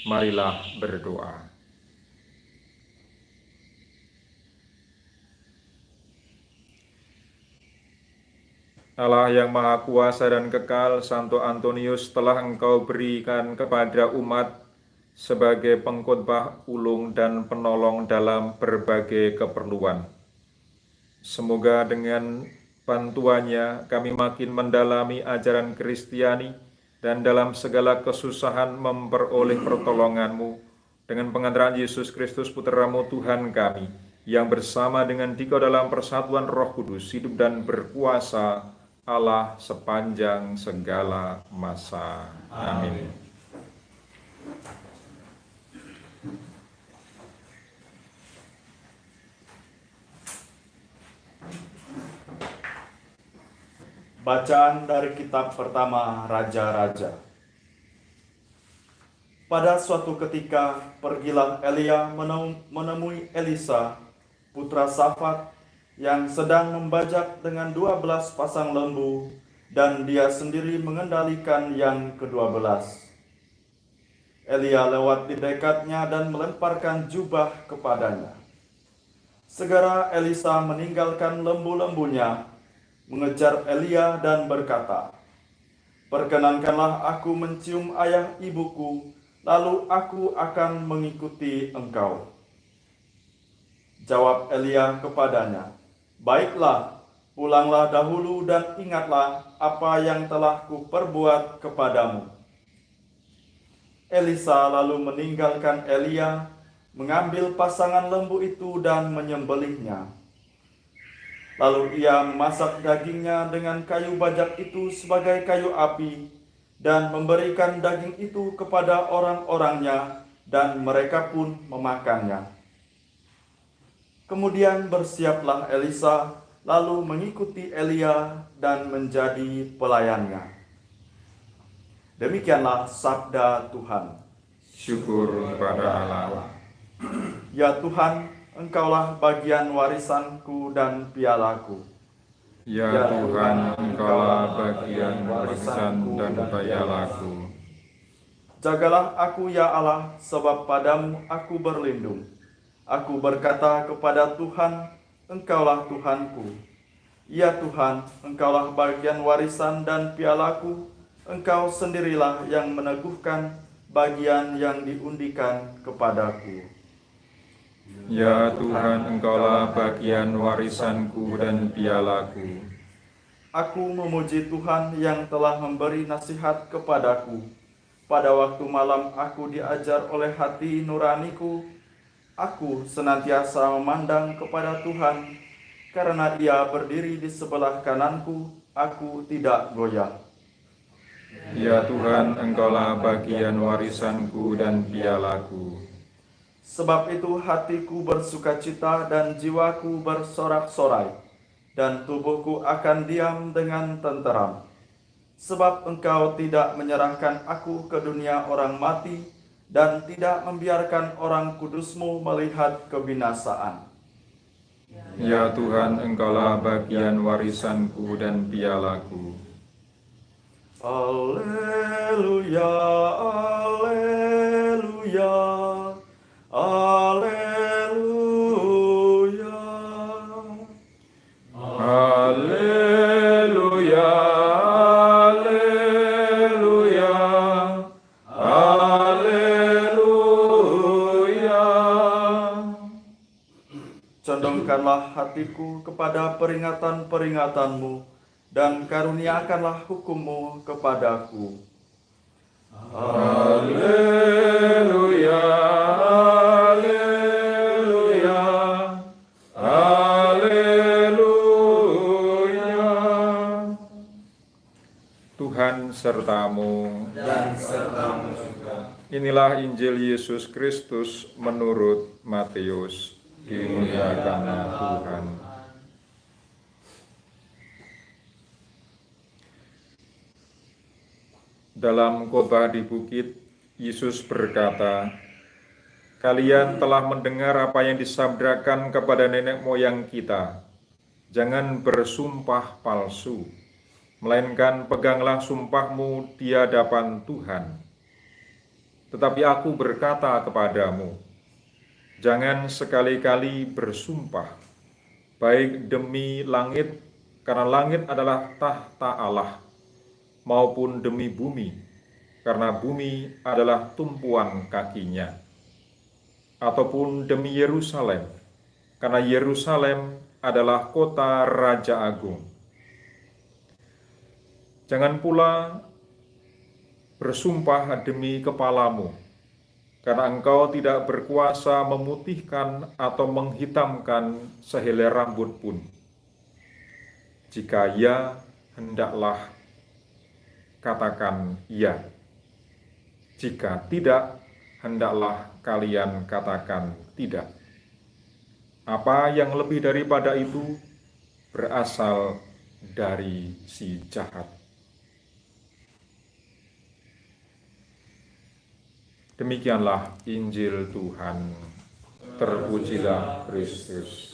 Marilah berdoa. Allah yang Maha Kuasa dan Kekal, Santo Antonius telah Engkau berikan kepada umat sebagai pengkhotbah ulung dan penolong dalam berbagai keperluan. Semoga dengan bantuannya kami makin mendalami ajaran Kristiani dan dalam segala kesusahan memperoleh pertolongan-Mu dengan pengantaran Yesus Kristus Putra-Mu Tuhan kami, yang bersama dengan Dikau dalam persatuan Roh Kudus hidup dan berkuasa Allah sepanjang segala masa. Amin. Bacaan dari kitab pertama Raja-Raja. Pada suatu ketika, pergilah Elia menemui Elisa, putra Safat, yang sedang membajak dengan 12 pasang lembu, dan dia sendiri mengendalikan yang ke-12. Elia lewat di dekatnya dan melemparkan jubah kepadanya. Segera Elisa meninggalkan lembu-lembunya, mengejar Elia dan berkata, "Perkenankanlah aku mencium ayah ibuku, lalu aku akan mengikuti engkau." Jawab Elia kepadanya, "Baiklah, pulanglah dahulu dan ingatlah apa yang telah kuperbuat kepadamu." Elisa lalu meninggalkan Elia, mengambil pasangan lembu itu dan menyembelihnya. Lalu ia memasak dagingnya dengan kayu bajak itu sebagai kayu api, dan memberikan daging itu kepada orang-orangnya, dan mereka pun memakannya. Kemudian bersiaplah Elisa, lalu mengikuti Elia dan menjadi pelayannya. Demikianlah sabda Tuhan. Syukur kepada Allah. Ya Tuhan, Engkaulah bagian warisanku dan pialaku. Ya Tuhan, Engkaulah bagian warisan dan pialaku. Jagalah aku ya Allah, sebab padamu aku berlindung. Aku berkata kepada Tuhan, Engkaulah Tuhanku. Ya Tuhan, Engkaulah bagian warisan dan pialaku. Engkau sendirilah yang meneguhkan bagian yang diundikan kepadaku. Ya Tuhan, Engkaulah bagian warisanku dan pialaku. Aku memuji Tuhan yang telah memberi nasihat kepadaku. Pada waktu malam aku diajar oleh hati nuraniku. Aku senantiasa memandang kepada Tuhan, karena Ia berdiri di sebelah kananku, aku tidak goyah. Ya Tuhan, Engkaulah bagian warisanku dan pialaku. Sebab itu hatiku bersukacita dan jiwaku bersorak-sorai, dan tubuhku akan diam dengan tenteram. Sebab Engkau tidak menyerahkan aku ke dunia orang mati, dan tidak membiarkan orang kudus-Mu melihat kebinasaan. Ya Tuhan, Engkaulah bagian warisanku dan pialaku. Alleluia, alleluia, alleluia. Haleluya, haleluya, haleluya. Condongkanlah hatiku kepada peringatan-peringatan-Mu, dan karuniakanlah hukum-Mu kepadaku. Haleluya, haleluya, haleluya. Tuhan sertamu Dan sertamu juga. Inilah Injil Yesus Kristus menurut Matius. Dimuliakanlah Tuhan. Dalam khotbah di bukit, Yesus berkata, "Kalian telah mendengar apa yang disabdakan kepada nenek moyang kita. Jangan bersumpah palsu, melainkan peganglah sumpahmu di hadapan Tuhan. Tetapi aku berkata kepadamu, jangan sekali-kali bersumpah, baik demi langit, karena langit adalah tahta Allah, maupun demi bumi, karena bumi adalah tumpuan kakinya, ataupun demi Yerusalem, karena Yerusalem adalah kota Raja Agung. Jangan pula bersumpah demi kepalamu, karena engkau tidak berkuasa memutihkan atau menghitamkan sehelai rambut pun. Jika ya, hendaklah katakan ya. Jika tidak, hendaklah kalian katakan tidak. Apa yang lebih daripada itu berasal dari si jahat. Demikianlah Injil Tuhan. Terpujilah Kristus.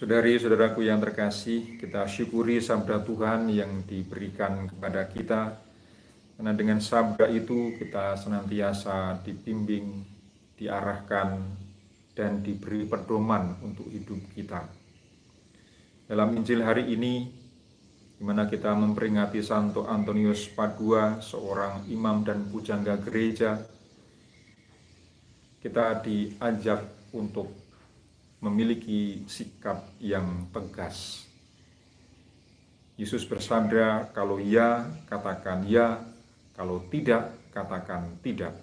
Saudari-saudaraku yang terkasih, kita syukuri sabda Tuhan yang diberikan kepada kita, karena dengan sabda itu kita senantiasa dibimbing, diarahkan, dan diberi pedoman untuk hidup kita. Dalam Injil hari ini, di mana kita memperingati Santo Antonius Padua, seorang imam dan pujangga gereja, kita diajak untuk memiliki sikap yang tegas. Yesus bersabda, kalau ya, katakan ya, kalau tidak, katakan tidak.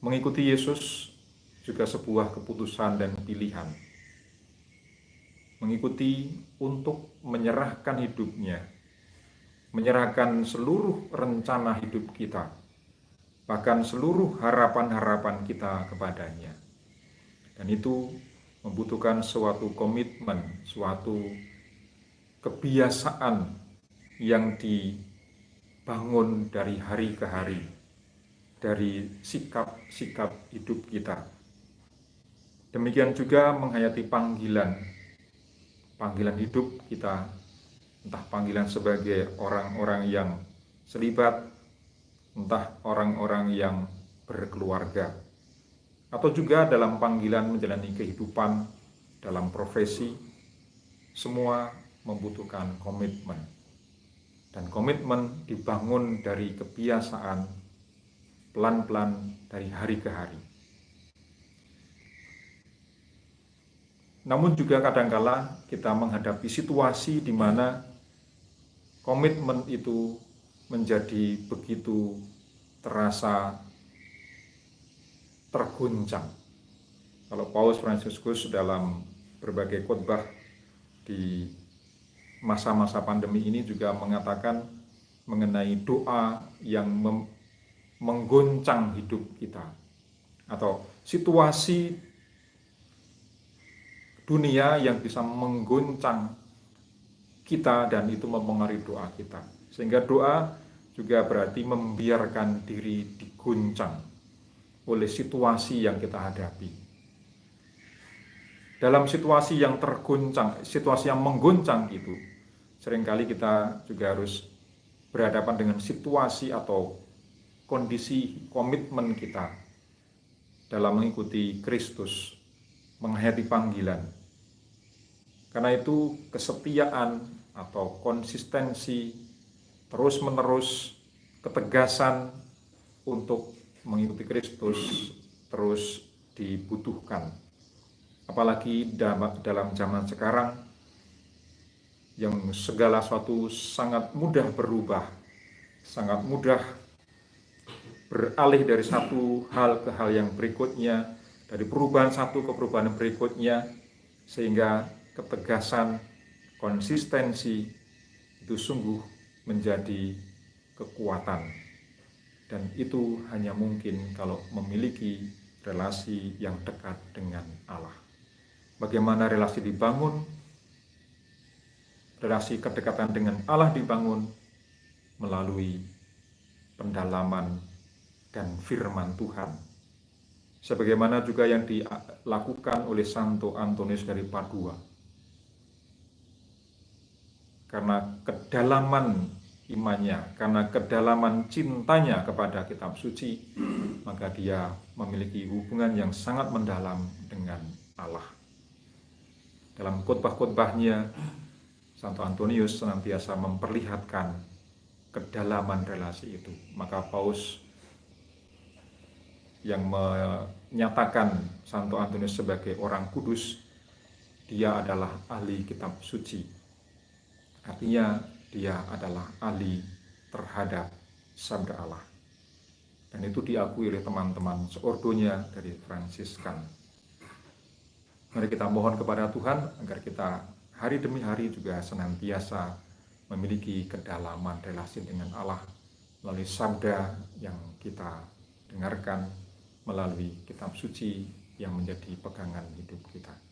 Mengikuti Yesus juga sebuah keputusan dan pilihan. Mengikuti untuk menyerahkan hidupnya, menyerahkan seluruh rencana hidup kita, bahkan seluruh harapan-harapan kita kepadanya. Dan itu membutuhkan suatu komitmen, suatu kebiasaan yang dibangun dari hari ke hari, dari sikap-sikap hidup kita. Demikian juga menghayati panggilan hidup kita, entah panggilan sebagai orang-orang yang selibat, entah orang-orang yang berkeluarga, atau juga dalam panggilan menjalani kehidupan dalam profesi, semua membutuhkan komitmen. Dan komitmen dibangun dari kebiasaan, pelan-pelan dari hari ke hari. Namun juga kadangkala kita menghadapi situasi di mana komitmen itu menjadi begitu terasa terguncang. Kalau Paus Fransiskus dalam berbagai khotbah di masa-masa pandemi ini juga mengatakan mengenai doa yang menggoncang hidup kita, atau situasi dunia yang bisa menggoncang kita dan itu mempengaruhi doa kita. Sehingga doa juga berarti membiarkan diri diguncang oleh situasi yang kita hadapi. Dalam situasi yang terguncang, situasi yang mengguncang itu, seringkali kita juga harus berhadapan dengan situasi atau kondisi komitmen kita dalam mengikuti Kristus, menghayati panggilan. Karena itu kesetiaan atau konsistensi, terus-menerus, ketegasan untuk mengikuti Kristus terus dibutuhkan. Apalagi dalam zaman sekarang yang segala sesuatu sangat mudah berubah, sangat mudah beralih dari satu hal ke hal yang berikutnya, dari perubahan satu ke perubahan berikutnya, sehingga ketegasan, konsistensi itu sungguh menjadi kekuatan. Dan itu hanya mungkin kalau memiliki relasi yang dekat dengan Allah. Bagaimana relasi dibangun? relasi kedekatan dengan Allah dibangun melalui pendalaman dan firman Tuhan. Sebagaimana juga yang dilakukan oleh Santo Antonius dari Padua. Karena kedalaman imannya, karena kedalaman cintanya kepada kitab suci, maka dia memiliki hubungan yang sangat mendalam dengan Allah. Dalam khotbah-khotbahnya, Santo Antonius senantiasa memperlihatkan kedalaman relasi itu. Maka Paus yang menyatakan Santo Antonius sebagai orang kudus, dia adalah ahli kitab suci. Artinya dia adalah ahli terhadap sabda Allah. Dan itu diakui oleh teman-teman seordonya dari Fransiskan. Mari kita mohon kepada Tuhan agar kita hari demi hari juga senantiasa memiliki kedalaman relasi dengan Allah melalui sabda yang kita dengarkan, melalui kitab suci yang menjadi pegangan hidup kita.